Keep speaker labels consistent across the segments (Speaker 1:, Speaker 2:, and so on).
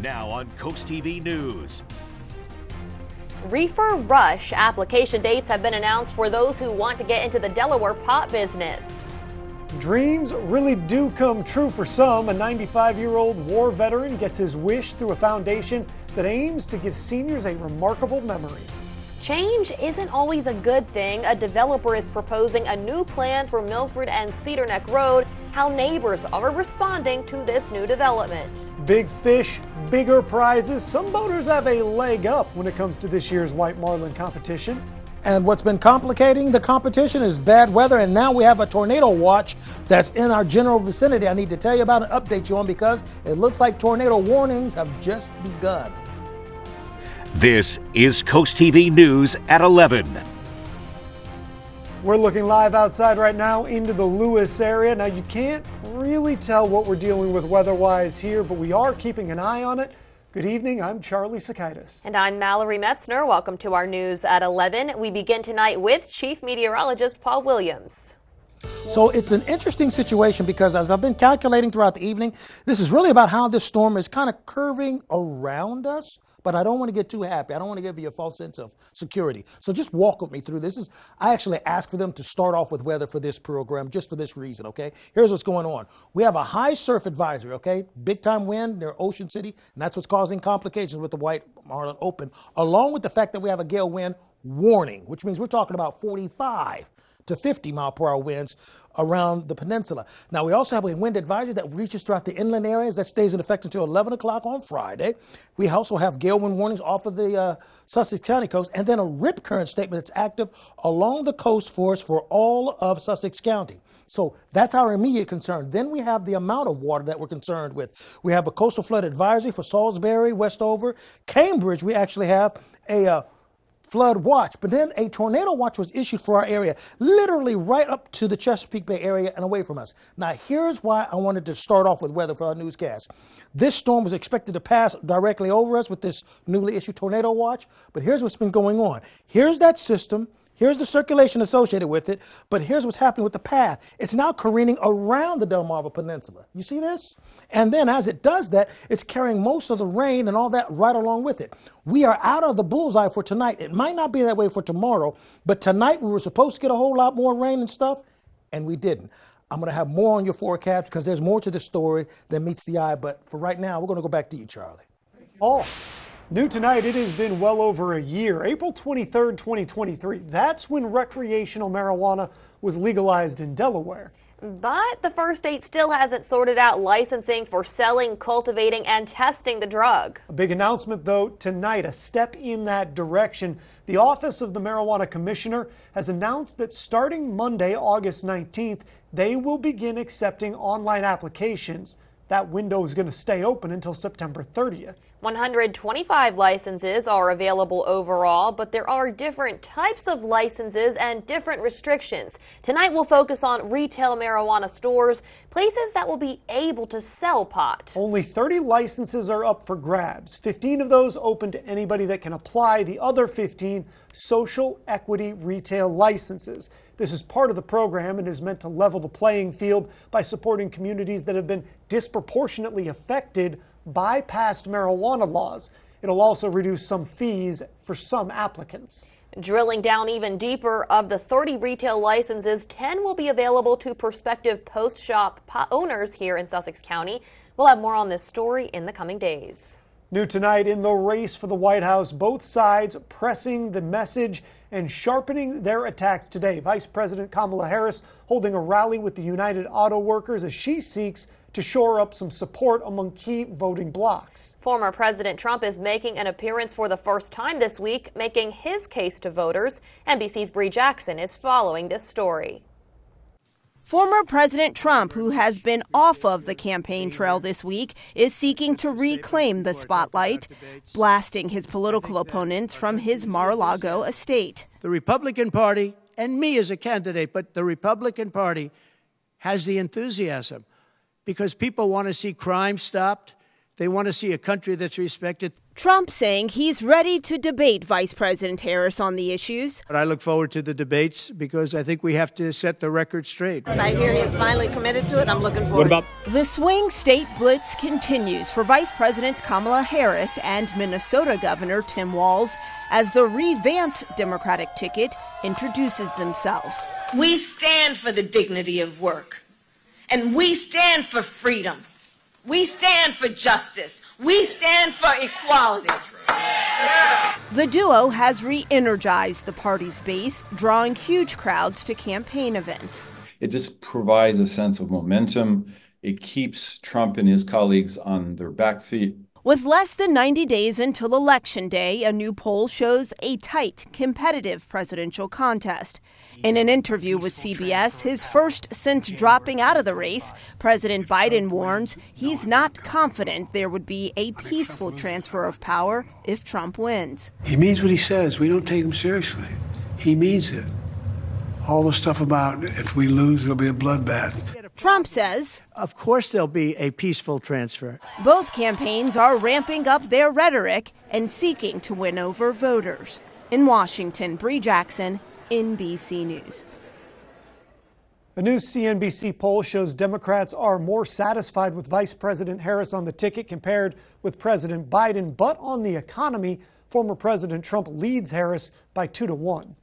Speaker 1: Now on CoastTV News.
Speaker 2: Reefer Rush application dates have been announced for those who want to get into the Delaware pot business.
Speaker 3: Dreams really do come true for some. A 95-year-old war veteran gets his wish through a foundation that aims to give seniors a remarkable memory.
Speaker 2: Change isn't always a good thing. A developer is proposing a new plan for Milford and Cedar Neck Road. How neighbors are responding to this new development.
Speaker 3: Big fish, bigger prizes. Some boaters have a leg up when it comes to this year's white marlin competition.
Speaker 4: And what's been complicating the competition is bad weather, and now we have a tornado watch that's in our general vicinity. I need to tell you about and update you on because it looks like tornado warnings have just begun.
Speaker 1: This is CoastTV News at 11.
Speaker 3: We're looking live outside right now into the Lewis area. Now, you can't really tell what we're dealing with weather-wise here, but we are keeping an eye on it. Good evening, I'm Charlie Sakaitis.
Speaker 2: And I'm Mallory Metzner. Welcome to our news at 11. We begin tonight with Chief Meteorologist Paul Williams.
Speaker 4: So it's an interesting situation because as I've been calculating throughout the evening, this is really about how this storm is kind of curving around us. But I don't want to get too happy. I don't want to give you a false sense of security. So just walk with me through this. I actually asked for them to start off with weather for this program just for this reason, okay? Here's what's going on. We have a high surf advisory, okay? Big time wind near Ocean City, and that's what's causing complications with the White Marlin Open, along with the fact that we have a gale wind warning, which means we're talking about 45 to 50-mile-per-hour winds around the peninsula. Now, we also have a wind advisory that reaches throughout the inland areas. That stays in effect until 11 o'clock on Friday. We also have gale wind warnings off of the Sussex County coast, and then a rip current statement that's active along the coast for us for all of Sussex County. So that's our immediate concern. Then we have the amount of water that we're concerned with. We have a coastal flood advisory for Salisbury, Westover, Cambridge. We actually have a flood watch, but then a tornado watch was issued for our area, literally right up to the Chesapeake Bay area and away from us. Now, here's why I wanted to start off with weather for our newscast. This storm was expected to pass directly over us with this newly issued tornado watch, but here's what's been going on. Here's that system. Here's the circulation associated with it, but here's what's happening with the path. It's now careening around the Delmarva Peninsula. You see this? And then as it does that, it's carrying most of the rain and all that right along with it. We are out of the bullseye for tonight. It might not be that way for tomorrow, but tonight we were supposed to get a whole lot more rain and stuff, and we didn't. I'm going to have more on your forecast because there's more to this story than meets the eye, but for right now, we're going to go back to you, Charlie.
Speaker 3: Oh. New tonight, it has been well over a year, April 23rd, 2023. That's when recreational marijuana was legalized in Delaware.
Speaker 2: But the first state still hasn't sorted out licensing for selling, cultivating, and testing the drug.
Speaker 3: A big announcement, though, tonight, a step in that direction. The Office of the Marijuana Commissioner has announced that starting Monday, August 19th, they will begin accepting online applications. That window is going to stay open until September 30th.
Speaker 2: 125 licenses are available overall, but there are different types of licenses and different restrictions. Tonight we'll focus on retail marijuana stores, places that will be able to sell pot.
Speaker 3: Only 30 licenses are up for grabs. 15 of those open to anybody that can apply. The other 15 social equity retail licenses. This is part of the program and is meant to level the playing field by supporting communities that have been disproportionately affected by past marijuana laws. It'll also reduce some fees for some applicants.
Speaker 2: Drilling down even deeper, of the 30 retail licenses, 10 will be available to prospective post shop owners here in Sussex County. We'll have more on this story in the coming days.
Speaker 3: New tonight, in the race for the White House, both sides pressing the message and sharpening their attacks today. Vice President Kamala Harris holding a rally with the United Auto Workers as she seeks to shore up some support among key voting blocs.
Speaker 2: Former President Trump is making an appearance for the first time this week, making his case to voters. NBC's Bree Jackson is following this story.
Speaker 5: Former President Trump, who has been off of the campaign trail this week, is seeking to reclaim the spotlight, blasting his political opponents from his Mar-a-Lago estate.
Speaker 6: The Republican Party, and me as a candidate, but the Republican Party has the enthusiasm because people want to see crime stopped. They want to see a country that's respected.
Speaker 5: Trump saying he's ready to debate Vice President Harris on the issues.
Speaker 6: But I look forward to the debates because I think we have to set the record straight.
Speaker 7: I hear he's finally committed to it. I'm looking forward.
Speaker 6: What about
Speaker 5: the swing state blitz continues for Vice President Kamala Harris and Minnesota Governor Tim Walz as the revamped Democratic ticket introduces themselves.
Speaker 7: We stand for the dignity of work, and we stand for freedom. We stand for justice. We stand for equality.
Speaker 5: The duo has re-energized the party's base, drawing huge crowds to campaign events.
Speaker 8: It just provides a sense of momentum. It keeps Trump and his colleagues on their back feet.
Speaker 5: With less than 90 days until Election Day, a new poll shows a tight, competitive presidential contest. In an interview with CBS, his first since dropping out of the race, President Biden warns he's not confident there would be a peaceful transfer of power if Trump wins.
Speaker 9: He means what he says. We don't take him seriously. He means it. All the stuff about if we lose, there'll be a bloodbath.
Speaker 5: Trump says,
Speaker 6: of course there'll be a peaceful transfer.
Speaker 5: Both campaigns are ramping up their rhetoric and seeking to win over voters. In Washington, Bree Jackson, NBC News.
Speaker 3: A new CNBC poll shows Democrats are more satisfied with Vice President Harris on the ticket compared with President Biden. But on the economy, former President Trump leads Harris by 2-1.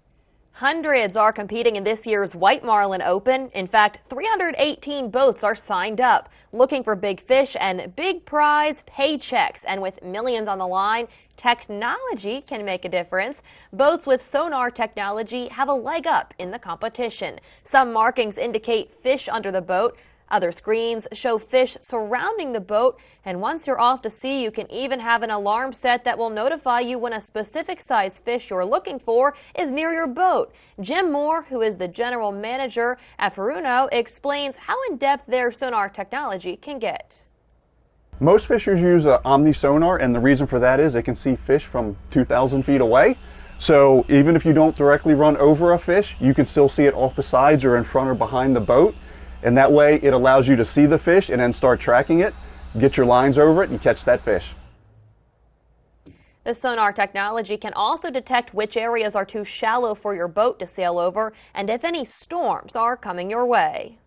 Speaker 2: Hundreds are competing in this year's White Marlin Open. In fact, 318 boats are signed up, looking for big fish and big prize paychecks. And with millions on the line, technology can make a difference. Boats with sonar technology have a leg up in the competition. Some markings indicate fish under the boat. Other screens show fish surrounding the boat, and once you're off to sea, you can even have an alarm set that will notify you when a specific size fish you're looking for is near your boat. Jim Moore, who is the general manager at Furuno, explains how in-depth their sonar technology can get.
Speaker 10: Most fishers use an Omni sonar, and the reason for that is it can see fish from 2,000 feet away. So even if you don't directly run over a fish, you can still see it off the sides or in front or behind the boat. And that way it allows you to see the fish and then start tracking it, get your lines over it, and catch that fish.
Speaker 2: The sonar technology can also detect which areas are too shallow for your boat to sail over and if any storms are coming your way.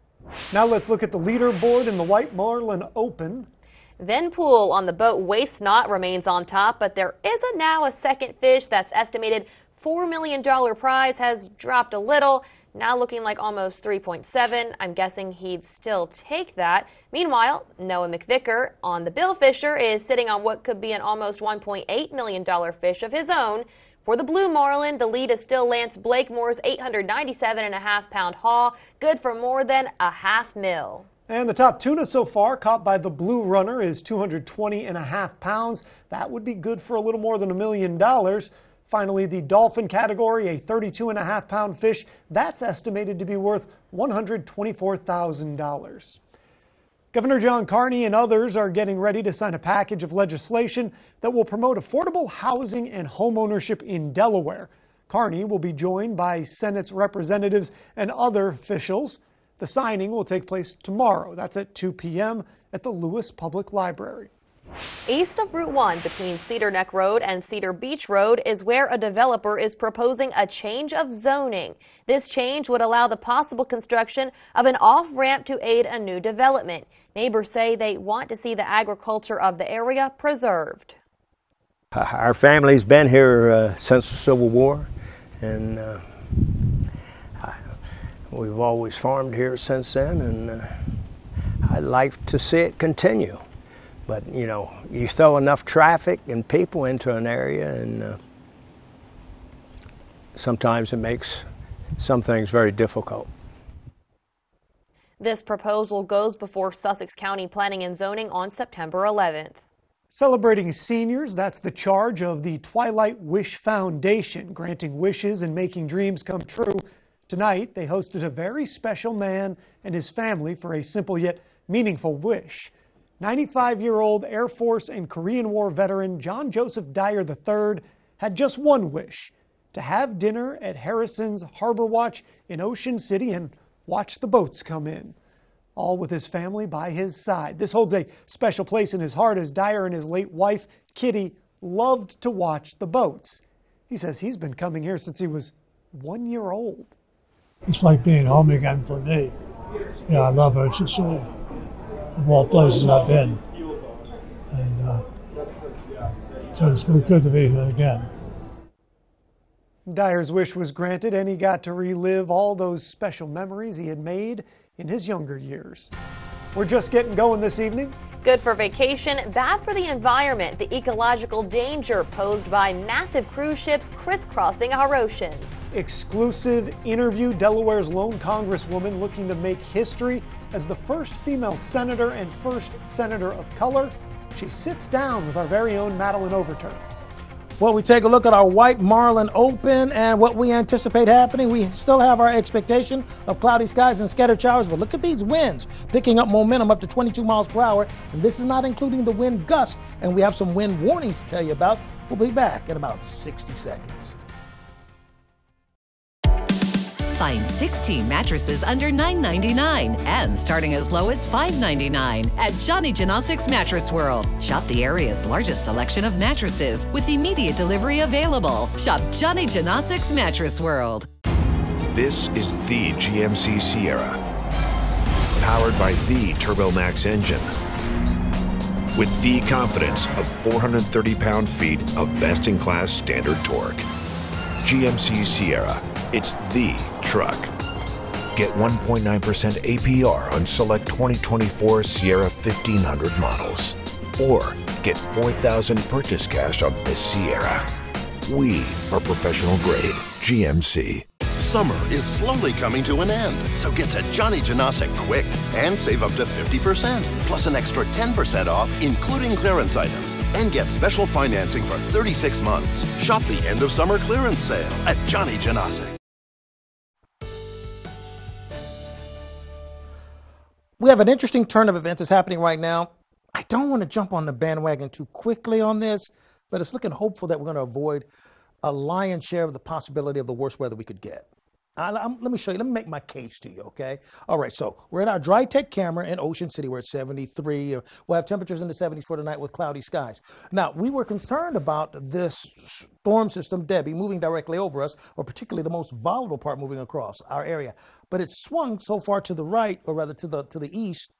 Speaker 3: Now let's look at the leaderboard in the White Marlin Open.
Speaker 2: Venpool on the boat Waste Not remains on top, but there is now a second fish. That's estimated $4 million prize has dropped a little. Now looking like almost 3.7. I'm guessing he'd still take that. Meanwhile, Noah McVicker on the Bill Fisher is sitting on what could be an almost $1.8 million fish of his own. For the Blue Marlin, the lead is still Lance Blakemore's 897.5-pound haul, good for more than $500,000.
Speaker 3: And the top tuna so far caught by the Blue Runner is 220.5 pounds. That would be good for a little more than $1 million. Finally, the dolphin category, a 32.5-pound fish, that's estimated to be worth $124,000. Governor John Carney and others are getting ready to sign a package of legislation that will promote affordable housing and homeownership in Delaware. Carney will be joined by Senate's representatives and other officials. The signing will take place tomorrow. That's at 2 p.m. at the Lewis Public Library.
Speaker 2: East of Route 1 between Cedar Neck Road and Cedar Beach Road is where a developer is proposing a change of zoning. This change would allow the possible construction of an off-ramp to aid a new development. Neighbors say they want to see the agriculture of the area preserved.
Speaker 11: Our family's been here since the Civil War, and we've always farmed here since then, and I'd like to see it continue. But, you know, you throw enough traffic and people into an area, and sometimes it makes some things very difficult.
Speaker 2: This proposal goes before Sussex County Planning and Zoning on September 11th.
Speaker 3: Celebrating seniors, that's the charge of the Twilight Wish Foundation, granting wishes and making dreams come true. Tonight, they hosted a very special man and his family for a simple yet meaningful wish. 95-year-old Air Force and Korean War veteran John Joseph Dyer III had just one wish: to have dinner at Harrison's Harbor Watch in Ocean City and watch the boats come in. all with his family by his side. This holds a special place in his heart as Dyer and his late wife, Kitty, loved to watch the boats. He says he's been coming here since he was 1 year old.
Speaker 9: It's like being home again for me. Yeah, I love Ocean City. Of all places I've been. And so it's good to be here again.
Speaker 3: Dyer's wish was granted, and he got to relive all those special memories he had made in his younger years. We're just getting going this evening.
Speaker 2: Good for vacation, bad for the environment. The ecological danger posed by massive cruise ships crisscrossing our oceans.
Speaker 3: Exclusive interview, Delaware's lone congresswoman looking to make history as the first female senator and first senator of color. She sits down with our very own Madeline Overturf.
Speaker 4: Well, we take a look at our White Marlin Open and what we anticipate happening. We still have our expectation of cloudy skies and scattered showers, but look at these winds picking up momentum up to 22 miles per hour. And this is not including the wind gust, and we have some wind warnings to tell you about. We'll be back in about 60 seconds.
Speaker 12: Find 16 mattresses under $9.99 and starting as low as $5.99 at Johnny Janosik's Mattress World. Shop the area's largest selection of mattresses with immediate delivery available. Shop Johnny Janosik's Mattress World.
Speaker 13: This is the GMC Sierra, powered by the TurboMax engine, with the confidence of 430 pound-feet of best-in-class standard torque. GMC Sierra. It's the truck. Get 1.9% APR on select 2024 Sierra 1500 models. Or get $4,000 purchase cash on this Sierra. We are professional grade GMC.
Speaker 14: Summer is slowly coming to an end, so get to Johnny Janasek quick and save up to 50%, plus an extra 10% off, including clearance items. And get special financing for 36 months. Shop the end of summer clearance sale at Johnny Janasek.
Speaker 4: We have an interesting turn of events that's happening right now. I don't want to jump on the bandwagon too quickly on this, but it's looking hopeful that we're going to avoid a lion's share of the possibility of the worst weather we could get. Let me show you. Let me make my case to you, okay? All right, so we're at our dry tech camera in Ocean City. We're at 73. We'll have temperatures in the 70s for tonight with cloudy skies. Now, we were concerned about this storm system, Debbie, moving directly over us, or particularly the most volatile part moving across our area. But it swung so far to the right, or rather to the east,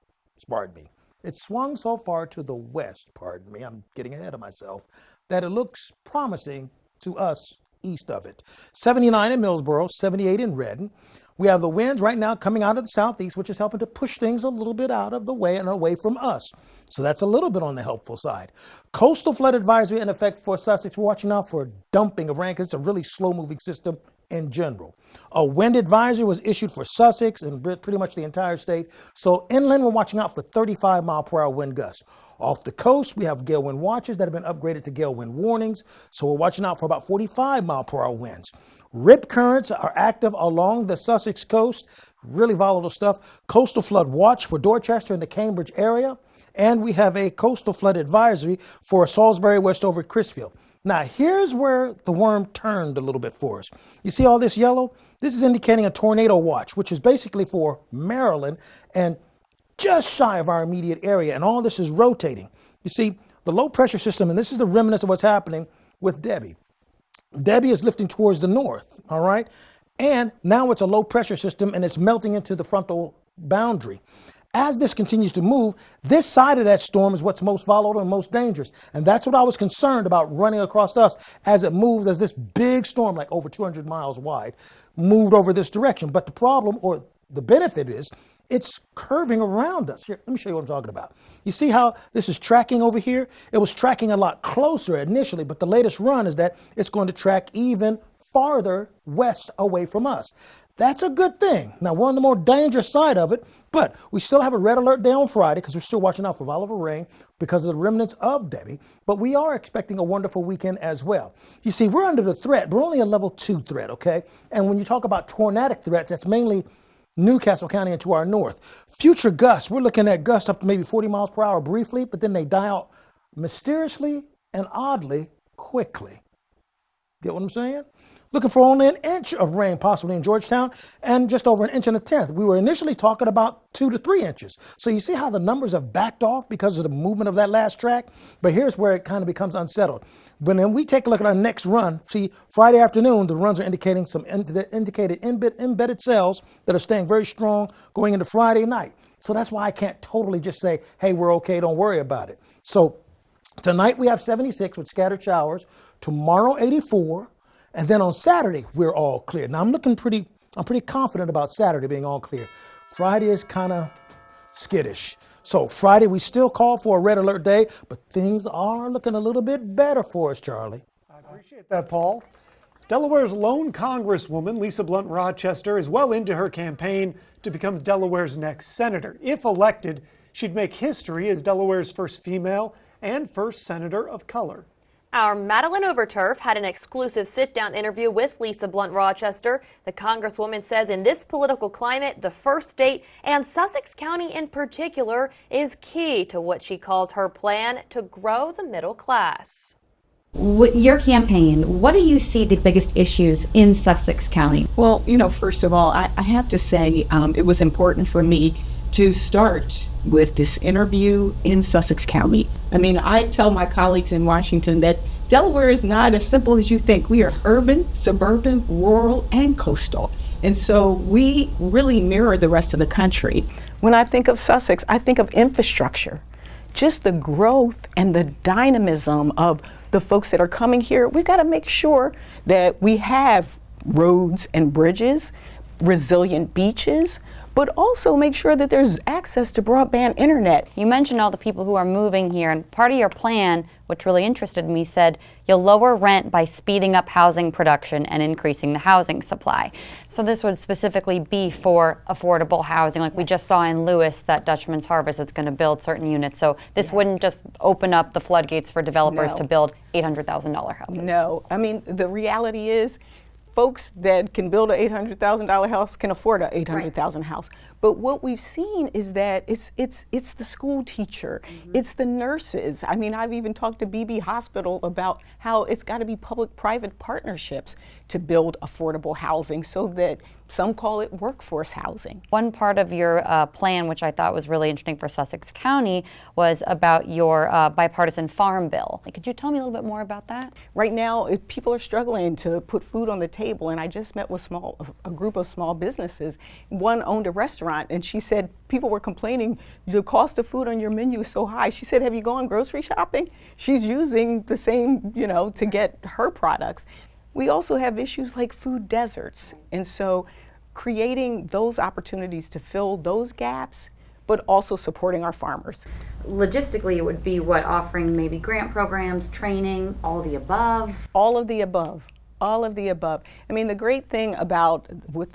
Speaker 4: pardon me. It swung so far to the west, pardon me, I'm getting ahead of myself, that it looks promising to us east of it. 79 in Millsboro, 78 in Redden. We have the winds right now coming out of the southeast, which is helping to push things a little bit out of the way and away from us. So that's a little bit on the helpful side. Coastal flood advisory in effect for Sussex. We're watching out for dumping of rain because it's a really slow-moving system in general. A wind advisory was issued for Sussex and pretty much the entire state. So inland, we're watching out for 35-mile-per-hour wind gusts. Off the coast, we have gale wind watches that have been upgraded to gale wind warnings. So we're watching out for about 45-mile-per-hour winds. Rip currents are active along the Sussex coast. Really volatile stuff. Coastal flood watch for Dorchester and the Cambridge area. And we have a coastal flood advisory for Salisbury, Westover, Crisfield. Now, here's where the worm turned a little bit for us. You see all this yellow? This is indicating a tornado watch, which is basically for Maryland and just shy of our immediate area. And all this is rotating. You see, the low pressure system, and this is the remnants of what's happening with Debbie. Debbie is lifting towards the north, all right? And now it's a low pressure system and it's melting into the frontal boundary. As this continues to move, this side of that storm is what's most volatile and most dangerous. And that's what I was concerned about running across us as it moves, as this big storm, like over 200 miles wide, moved over this direction. But the problem, or the benefit is, it's curving around us. Here, let me show you what I'm talking about. You see how this is tracking over here? It was tracking a lot closer initially, but the latest run is that it's going to track even farther west away from us. That's a good thing. Now, we're on the more dangerous side of it, but we still have a red alert day on Friday because we're still watching out for volatile rain because of the remnants of Debbie, but we are expecting a wonderful weekend as well. You see, we're under the threat. We're only a level 2 threat, okay? And when you talk about tornadic threats, that's mainly Newcastle County and to our north. Future gusts, we're looking at gusts up to maybe 40 miles per hour briefly, but then they die out mysteriously and oddly quickly. Get what I'm saying? looking for only an inch of rain possibly in Georgetown and just over an inch and a tenth. We were initially talking about 2 to 3 inches. So you see how the numbers have backed off because of the movement of that last track? But here's where it kind of becomes unsettled. But then we take a look at our next run. See, Friday afternoon, the runs are indicating some indicated embedded cells that are staying very strong going into Friday night. So that's why I can't totally just say, hey, we're okay, don't worry about it. So tonight we have 76 with scattered showers. Tomorrow 84. And then on Saturday, we're all clear. Now, I'm pretty confident about Saturday being all clear. Friday is kind of skittish. So Friday, we still call for a red alert day, but things are looking a little bit better for us, Charlie.
Speaker 3: I appreciate that, Paul. Delaware's lone Congresswoman, Lisa Blunt Rochester, is well into her campaign to become Delaware's next senator. If elected, she'd make history as Delaware's first female and first senator of color.
Speaker 2: Our Madeline Overturf had an exclusive sit-down interview with Lisa Blunt Rochester. The Congresswoman says in this political climate, the first state and Sussex County in particular is key to what she calls her plan to grow the middle class.
Speaker 15: With your campaign, what do you see the biggest issues in Sussex County?
Speaker 16: Well, first of all, I have to say it was important for me to start with this interview in Sussex County. I mean, I tell my colleagues in Washington that Delaware is not as simple as you think. We are urban, suburban, rural, and coastal. And so we really mirror the rest of the country. When I think of Sussex, I think of infrastructure. Just the growth and the dynamism of the folks that are coming here. We've got to make sure that we have roads and bridges, resilient beaches, but also make sure that there's access to broadband internet.
Speaker 17: You mentioned all the people who are moving here, and part of your plan, which really interested me, said you'll lower rent by speeding up housing production and increasing the housing supply. So this would specifically be for affordable housing, like we just saw in Lewis, that Dutchman's Harvest that's going to build certain units. So this wouldn't just open up the floodgates for developers to build $800,000 houses.
Speaker 16: No, I mean, the reality is, folks that can build an $800,000 house can afford an $800,000 house. But what we've seen is that it's the school teacher, it's the nurses. I mean, I've even talked to BB Hospital about how it's got to be public-private partnerships to build affordable housing, so that some call it workforce housing.
Speaker 17: One part of your plan, which I thought was really interesting for Sussex County, was about your bipartisan farm bill. Could you tell me a little bit more about that?
Speaker 16: Right now, people are struggling to put food on the table, and I just met with a group of small businesses. One owned a restaurant, and she said people were complaining, the cost of food on your menu is so high. She said, have you gone grocery shopping? She's using the same, to get her products. We also have issues like food deserts, and so creating those opportunities to fill those gaps, but also supporting our farmers.
Speaker 15: Logistically, it would be what, offering maybe grant programs, training, all the above?
Speaker 16: All of the above, all of the above. I mean, the great thing about,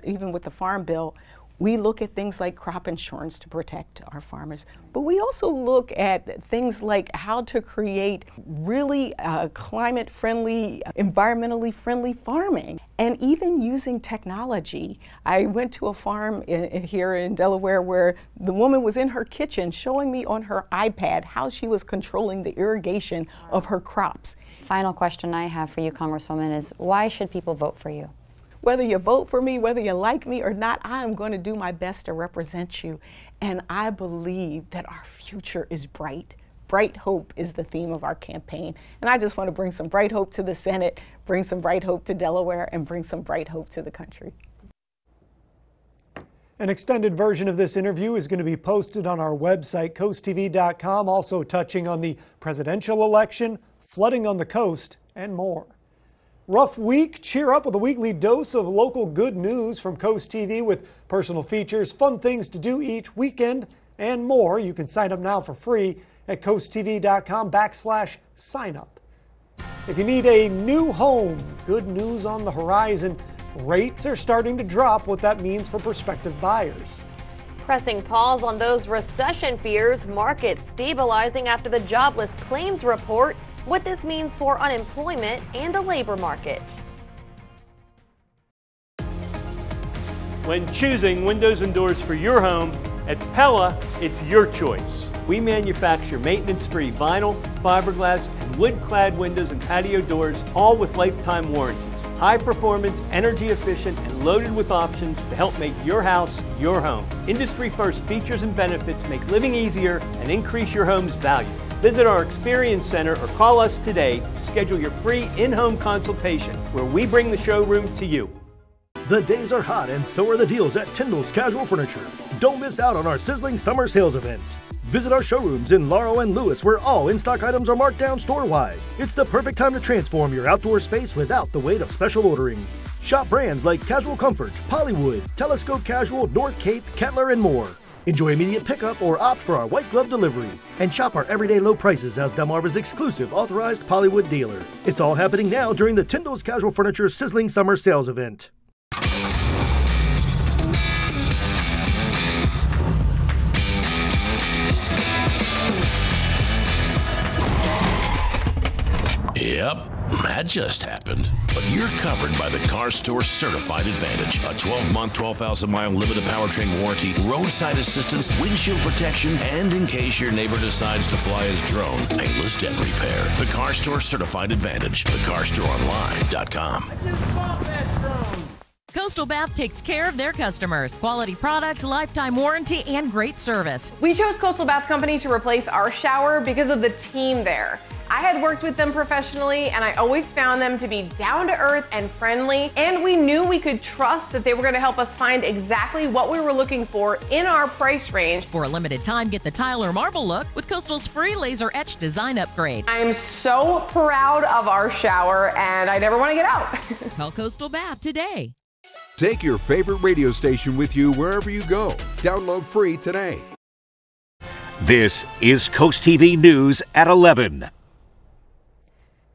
Speaker 16: even with the Farm Bill, we look at things like crop insurance to protect our farmers, but we also look at things like how to create really climate-friendly, environmentally friendly farming, and even using technology. I went to a farm here in Delaware where the woman was in her kitchen showing me on her iPad how she was controlling the irrigation of her crops.
Speaker 17: Final question I have for you, Congresswoman, is why should people vote for you?
Speaker 16: Whether you vote for me, whether you like me or not, I am going to do my best to represent you. And I believe that our future is bright. Bright hope is the theme of our campaign. And I just want to bring some bright hope to the Senate, bring some bright hope to Delaware, and bring some bright hope to the country.
Speaker 3: An extended version of this interview is going to be posted on our website, CoastTV.com, also touching on the presidential election, flooding on the coast, and more. Rough week? Cheer up with a weekly dose of local good news from Coast TV with personal features, fun things to do each weekend, and more. You can sign up now for free at CoastTV.com/signup. If you need a new home, good news on the horizon. Rates are starting to drop, what that means for prospective buyers.
Speaker 2: Pressing pause on those recession fears, markets stabilizing after the jobless claims report, what this means for unemployment and the labor market.
Speaker 18: When choosing windows and doors for your home, at Pella, it's your choice. We manufacture maintenance-free vinyl, fiberglass, and wood-clad windows and patio doors, all with lifetime warranties. High performance, energy efficient, and loaded with options to help make your house your home. Industry first features and benefits make living easier and increase your home's value. Visit our Experience Center or call us today to schedule your free in-home consultation where we bring the showroom to you.
Speaker 19: The days are hot and so are the deals at Tyndall's Casual Furniture. Don't miss out on our sizzling summer sales event. Visit our showrooms in Laurel and Lewis where all in-stock items are marked down store-wide. It's the perfect time to transform your outdoor space without the weight of special ordering. Shop brands like Casual Comfort, Pollywood, Telescope Casual, North Cape, Kettler, and more. Enjoy immediate pickup or opt for our white glove delivery. And shop our everyday low prices as Delmarva's exclusive authorized Pollywood dealer. It's all happening now during the Tyndall's Casual Furniture Sizzling Summer Sales event.
Speaker 20: Yep, that just happened. But you're covered by the Car Store Certified Advantage. A 12-month, 12,000-mile limited powertrain warranty, roadside assistance, windshield protection, and in case your neighbor decides to fly his drone, paintless dent repair. The Car Store Certified Advantage. TheCarStoreOnline.com.
Speaker 21: I just bought that drone. Coastal Bath takes care of their customers. Quality products, lifetime warranty, and great service.
Speaker 22: We chose Coastal Bath Company to replace our shower because of the team there. I had worked with them professionally and I always found them to be down to earth and friendly, and we knew we could trust that they were going to help us find exactly what we were looking for in our price range.
Speaker 21: For a limited time, get the tile or marble look with Coastal's free laser etch design upgrade.
Speaker 22: I am so proud of our shower and I never want to get out.
Speaker 21: Call Coastal Bath today.
Speaker 23: Take your favorite radio station with you wherever you go. Download free today.
Speaker 1: This is Coast TV News at 11.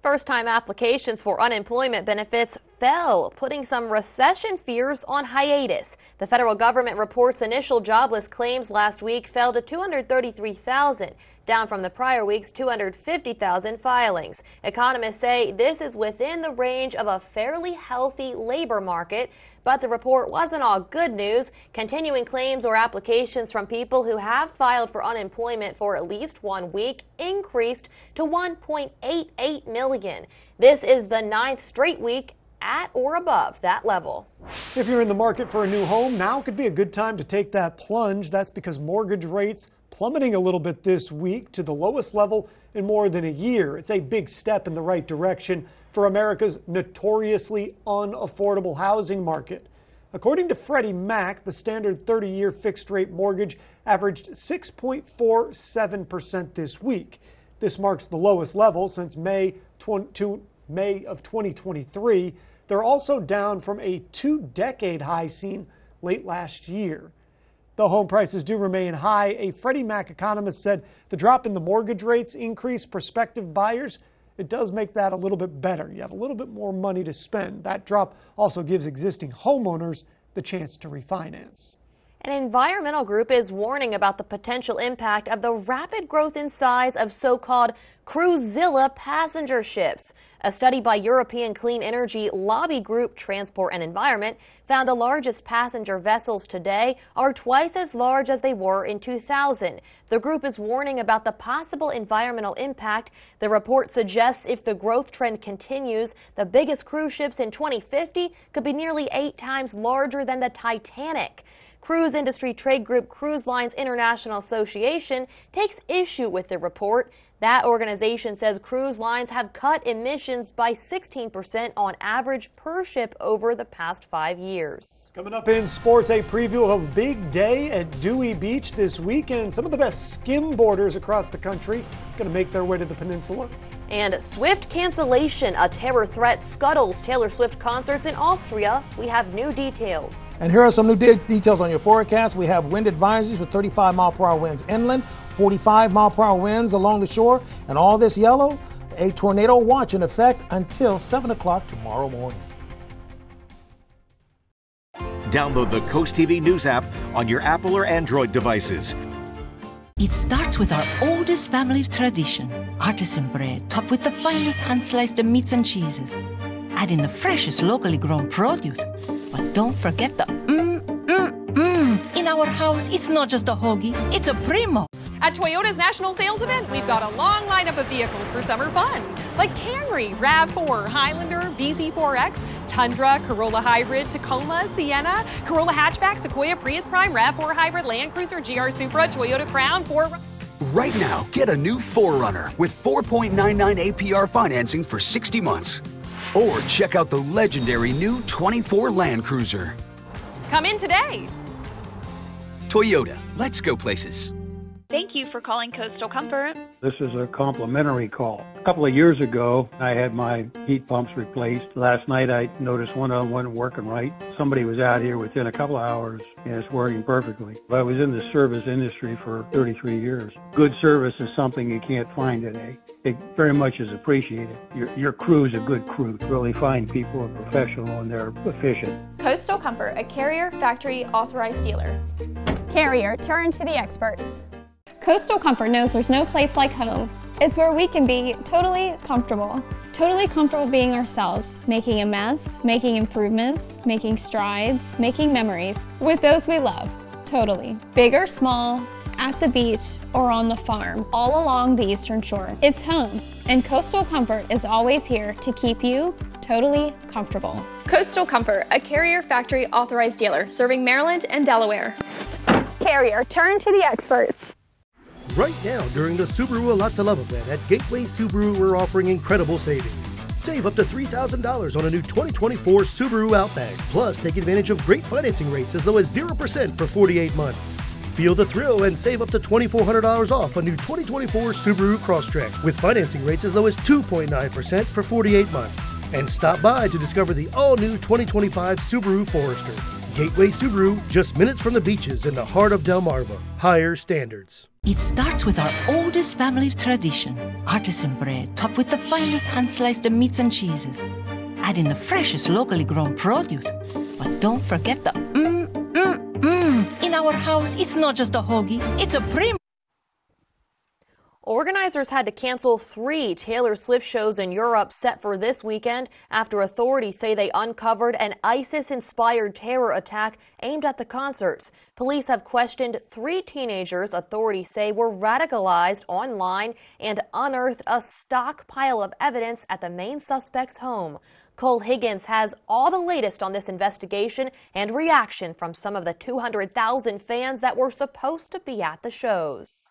Speaker 2: First-time applications for unemployment benefits fell, putting some recession fears on hiatus. The federal government reports initial jobless claims last week fell to 233,000, down from the prior week's 250,000 filings. Economists say this is within the range of a fairly healthy labor market, but the report wasn't all good news. Continuing claims or applications from people who have filed for unemployment for at least 1 week increased to 1.88 million. This is the 9th straight week at or above that level.
Speaker 3: If you're in the market for a new home, now could be a good time to take that plunge. That's because mortgage rates plummeting a little bit this week to the lowest level in more than a year. It's a big step in the right direction for America's notoriously unaffordable housing market. According to Freddie Mac, the standard 30-year fixed-rate mortgage averaged 6.47% this week. This marks the lowest level since May of 2023. They're also down from a 2-decade high seen late last year. Though home prices do remain high, a Freddie Mac economist said the drop in the mortgage rates increased prospective buyers. It does make that a little bit better. You have a little bit more money to spend. That drop also gives existing homeowners the chance to refinance.
Speaker 2: An environmental group is warning about the potential impact of the rapid growth in size of so-called cruisezilla passenger ships. A study by European clean energy lobby group Transport and Environment found the largest passenger vessels today are twice as large as they were in 2000. The group is warning about the possible environmental impact. The report suggests if the growth trend continues, the biggest cruise ships in 2050 could be nearly 8 times larger than the Titanic. Cruise industry trade group Cruise Lines International Association takes issue with the report. That organization says cruise lines have cut emissions by 16% on average per ship over the past 5 years.
Speaker 3: Coming up in sports, a preview of a big day at Dewey Beach this weekend. Some of the best skimboarders across the country going to make their way to the peninsula.
Speaker 2: And Swift cancellation, a terror threat scuttles Taylor Swift concerts in Austria. We have new details.
Speaker 4: And here are some new details on your forecast. We have wind advisories with 35-mile-per-hour winds inland, 45-mile-per-hour winds along the shore, and all this yellow, a tornado watch in effect until 7 o'clock tomorrow morning.
Speaker 1: Download the Coast TV News app on your Apple or Android devices.
Speaker 24: It starts with our oldest family tradition, artisan bread, topped with the finest hand-sliced meats and cheeses. Add in the freshest locally grown produce. But don't forget the In our house, it's not just a hoagie, it's a primo.
Speaker 5: At Toyota's national sales event, we've got a long lineup of vehicles for summer fun, like Camry, RAV4, Highlander, BZ4X, Tundra, Corolla Hybrid, Tacoma, Sienna, Corolla Hatchback, Sequoia, Prius Prime, RAV4 Hybrid, Land Cruiser, GR Supra, Toyota Crown, 4.
Speaker 6: Right now, get a new 4Runner with 4.99 APR financing for 60 months. Or check out the legendary new 24 Land Cruiser.
Speaker 5: Come in today.
Speaker 6: Toyota, let's go places.
Speaker 7: Thank you for calling Coastal Comfort.
Speaker 8: This is a complimentary call. A couple of years ago, I had my heat pumps replaced. Last night, I noticed one of them wasn't working right. Somebody was out here within a couple of hours, and it's working perfectly. I was in the service industry for 33 years. Good service is something you can't find today. It very much is appreciated. Your crew is a good crew. Really fine people, are professional, and they're efficient.
Speaker 25: Coastal Comfort, a Carrier factory authorized dealer. Carrier, turn to the experts. Coastal Comfort knows there's no place like home. It's where we can be totally comfortable. Totally comfortable being ourselves, making a mess, making improvements, making strides, making memories with those we love. Totally. Big or small, at the beach, or on the farm, all along the Eastern Shore. It's home, and Coastal Comfort is always here to keep you totally comfortable. Coastal Comfort, a Carrier factory authorized dealer serving Maryland and Delaware. Carrier, turn to the experts.
Speaker 19: Right now, during the Subaru A Lot to Love event at Gateway Subaru, we're offering incredible savings. Save up to $3,000 on a new 2024 Subaru Outback. Plus, take advantage of great financing rates as low as 0% for 48 months. Feel the thrill and save up to $2,400 off a new 2024 Subaru Crosstrek with financing rates as low as 2.9% for 48 months. And stop by to discover the all-new 2025 Subaru Forester. Gateway Subaru, just minutes from the beaches in the heart of Delmarva. Higher standards.
Speaker 24: It starts with our oldest family tradition, artisan bread topped with the finest hand-sliced meats and cheeses. Add in the freshest locally grown produce. But don't forget the In our house, it's not just a hoagie, it's a premium.
Speaker 2: Organizers had to cancel 3 Taylor Swift shows in Europe set for this weekend after authorities say they uncovered an ISIS-inspired terror attack aimed at the concerts. Police have questioned 3 teenagers authorities say were radicalized online and unearthed a stockpile of evidence at the main suspect's home. Cole Higgins has all the latest on this investigation and reaction from some of the 200,000 fans that were supposed to be at the shows.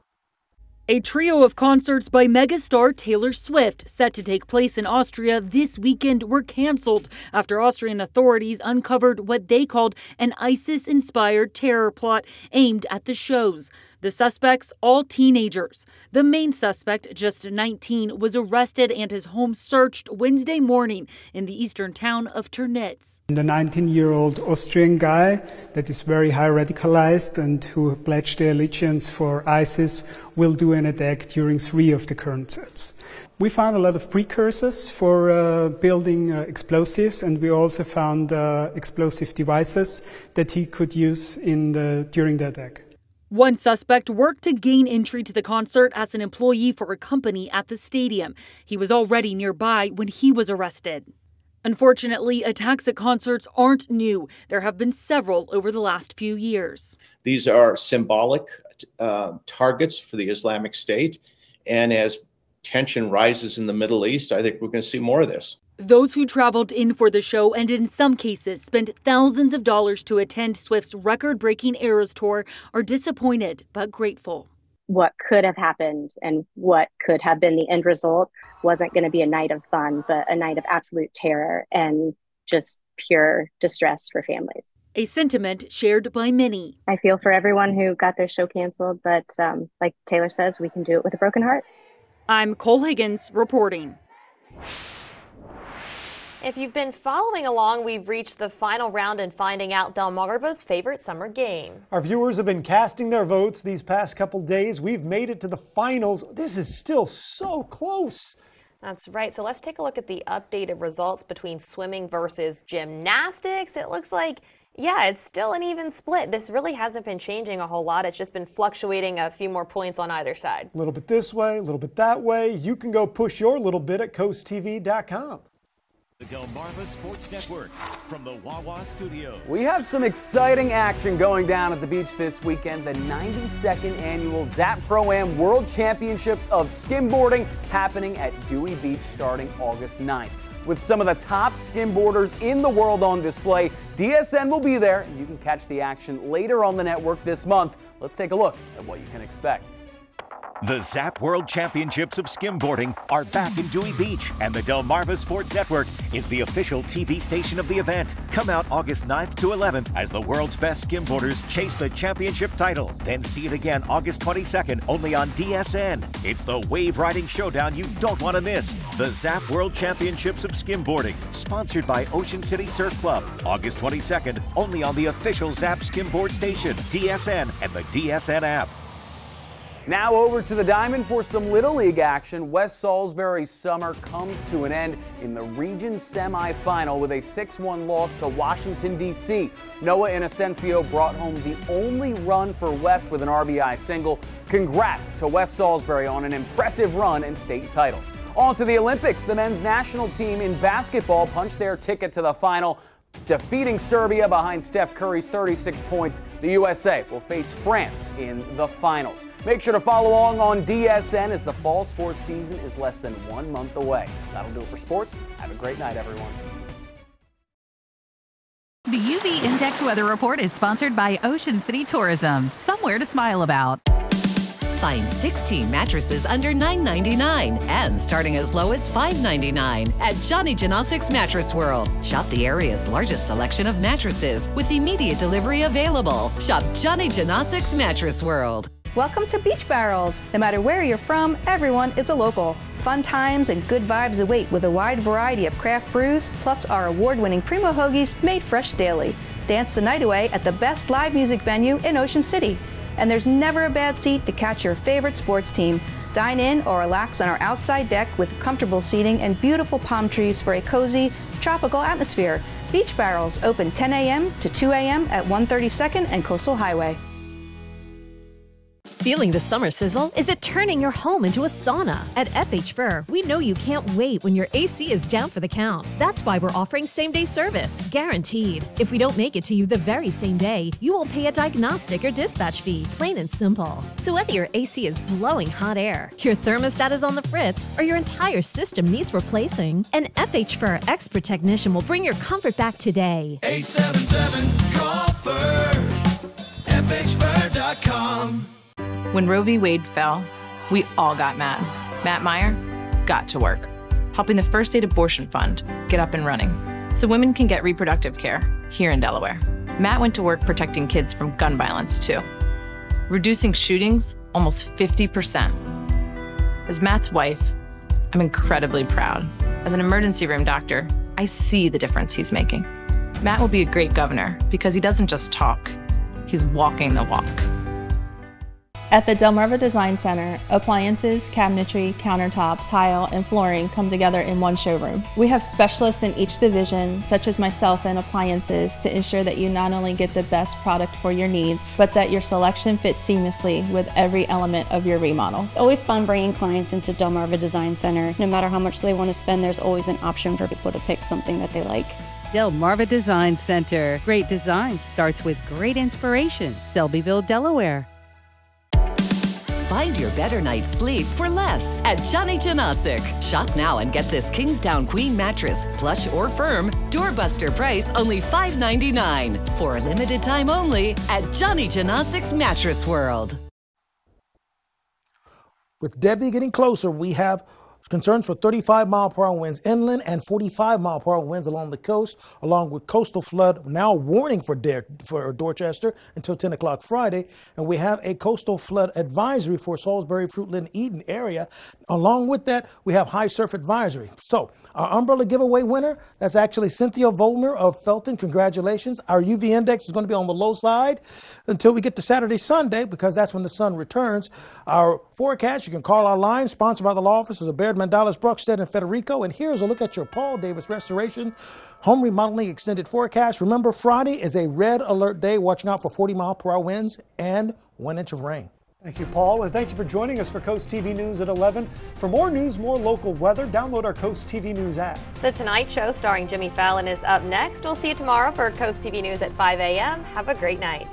Speaker 26: A trio of concerts by megastar Taylor Swift set to take place in Austria this weekend were canceled after Austrian authorities uncovered what they called an ISIS-inspired terror plot aimed at the shows. The suspects, all teenagers. The main suspect, just 19, was arrested and his home searched Wednesday morning in the eastern town of Turnitz.
Speaker 27: The 19-year-old Austrian guy that is very high radicalized and who pledged their allegiance for ISIS will do an attack during 3 of the concerts. We found a lot of precursors for building explosives, and we also found explosive devices that he could use during the attack.
Speaker 26: One suspect worked to gain entry to the concert as an employee for a company at the stadium. He was already nearby when he was arrested. Unfortunately, attacks at concerts aren't new. There have been several over the last few years.
Speaker 28: These are symbolic targets for the Islamic State. And as tension rises in the Middle East, I think we're going to see more of this.
Speaker 26: Those who traveled in for the show and in some cases spent thousands of dollars to attend Swift's record-breaking Eras tour are disappointed but grateful.
Speaker 29: What could have happened and what could have been the end result wasn't going to be a night of fun, but a night of absolute terror and just pure distress for families.
Speaker 26: A sentiment shared by many.
Speaker 29: I feel for everyone who got their show canceled, but like Taylor says, we can do it with a broken heart.
Speaker 26: I'm Cole Higgins reporting.
Speaker 2: If you've been following along, we've reached the final round in finding out Delmarva's favorite summer game.
Speaker 3: Our viewers have been casting their votes these past couple days. We've made it to the finals. This is still so close.
Speaker 2: That's right. So let's take a look at the updated results between swimming versus gymnastics. It looks like, yeah, it's still an even split. This really hasn't been changing a whole lot. It's just been fluctuating a few more points on either side.
Speaker 3: A little bit this way, a little bit that way. You can go push your little bit at CoastTV.com.
Speaker 1: The Delmarva Sports Network from the Wawa Studios.
Speaker 9: We have some exciting action going down at the beach this weekend. The 92nd annual ZAP Pro-Am World Championships of Skimboarding happening at Dewey Beach starting August 9th. With some of the top skimboarders in the world on display, DSN will be there. You can catch the action later on the network this month. Let's take a look at what you can expect.
Speaker 1: The ZAP World Championships of Skimboarding are back in Dewey Beach, and the Delmarva Sports Network is the official TV station of the event. Come out August 9th to 11th as the world's best skimboarders chase the championship title. Then see it again August 22nd only on DSN. It's the wave riding showdown you don't want to miss. The ZAP World Championships of Skimboarding, sponsored by Ocean City Surf Club. August 22nd only on the official ZAP Skimboard station, DSN, and the DSN app.
Speaker 9: Now over to the Diamond for some Little League action. West Salisbury's summer comes to an end in the region semifinal with a 6-1 loss to Washington, D.C. Noah Inocencio brought home the only run for West with an RBI single. Congrats to West Salisbury on an impressive run and state title. On to the Olympics. The men's national team in basketball punched their ticket to the final, defeating Serbia behind Steph Curry's 36 points. The USA will face France in the finals. Make sure to follow along on DSN as the fall sports season is less than 1 month away. That'll do it for sports. Have a great night, everyone.
Speaker 10: The UV Index Weather Report is sponsored by Ocean City Tourism. Somewhere to smile about.
Speaker 11: Find 16 mattresses under $9.99 and starting as low as $5.99 at Johnny Janosik's Mattress World. Shop the area's largest selection of mattresses with immediate delivery available. Shop Johnny Janosik's Mattress World.
Speaker 12: Welcome to Beach Barrels. No matter where you're from, everyone is a local. Fun times and good vibes await with a wide variety of craft brews, plus our award-winning Primo Hoagies made fresh daily. Dance the night away at the best live music venue in Ocean City. And there's never a bad seat to catch your favorite sports team. Dine in or relax on our outside deck with comfortable seating and beautiful palm trees for a cozy, tropical atmosphere. Beach Barrels open 10 a.m. to 2 a.m. at 132nd and Coastal Highway.
Speaker 13: Feeling the summer sizzle? Is it turning your home into a sauna? At FH Fur, we know you can't wait when your AC is down for the count. That's why we're offering same-day service, guaranteed. If we don't make it to you the very same day, you will pay a diagnostic or dispatch fee, plain and simple. So whether your AC is blowing hot air, your thermostat is on the fritz, or your entire system needs replacing, an FH Fur expert technician will bring your comfort back today.
Speaker 14: 877-CALL-FUR, FHFur.com.
Speaker 15: When Roe v. Wade fell, we all got mad. Matt Meyer got to work, helping the First Aid Abortion Fund get up and running so women can get reproductive care here in Delaware. Matt went to work protecting kids from gun violence, too, reducing shootings almost 50%. As Matt's wife, I'm incredibly proud. As an emergency room doctor, I see the difference he's making. Matt will be a great governor because he doesn't just talk, he's walking the walk.
Speaker 16: At the Delmarva Design Center, appliances, cabinetry, countertops, tile, and flooring come together in one showroom. We have specialists in each division, such as myself in appliances, to ensure that you not only get the best product for your needs, but that your selection fits seamlessly with every element of your remodel.
Speaker 17: It's always fun bringing clients into Delmarva Design Center. No matter how much they want to spend, there's always an option for people to pick something that they like.
Speaker 30: Delmarva Design Center. Great design starts with great inspiration. Selbyville, Delaware.
Speaker 11: Find your better night's sleep for less at Johnny Janosic. Shop now and get this Kingsdown Queen mattress, plush or firm, doorbuster price only $5.99. For a limited time only at Johnny Janosic's Mattress World.
Speaker 4: With Debbie getting closer, we have concerns for 35-mile-per-hour winds inland and 45-mile-per-hour winds along the coast, along with coastal flood now warning for Dorchester until 10 o'clock Friday. And we have a coastal flood advisory for Salisbury, Fruitland, Eden area. Along with that, we have high surf advisory. So our umbrella giveaway winner, that's actually Cynthia Volner of Felton. Congratulations. Our UV index is going to be on the low side until we get to Saturday, Sunday, because that's when the sun returns. Our forecast, you can call our line, sponsored by the law offices of Baird, Mandalas, Brookstead, and Federico. And here's a look at your Paul Davis Restoration Home Remodeling Extended Forecast. Remember, Friday is a red alert day, watching out for 40-mile-per-hour winds and 1 inch of rain.
Speaker 3: Thank you, Paul, and thank you for joining us for Coast TV News at 11. For more news, more local weather, download our Coast TV News app.
Speaker 2: The Tonight Show starring Jimmy Fallon is up next. We'll see you tomorrow for Coast TV News at 5 a.m. Have a great night.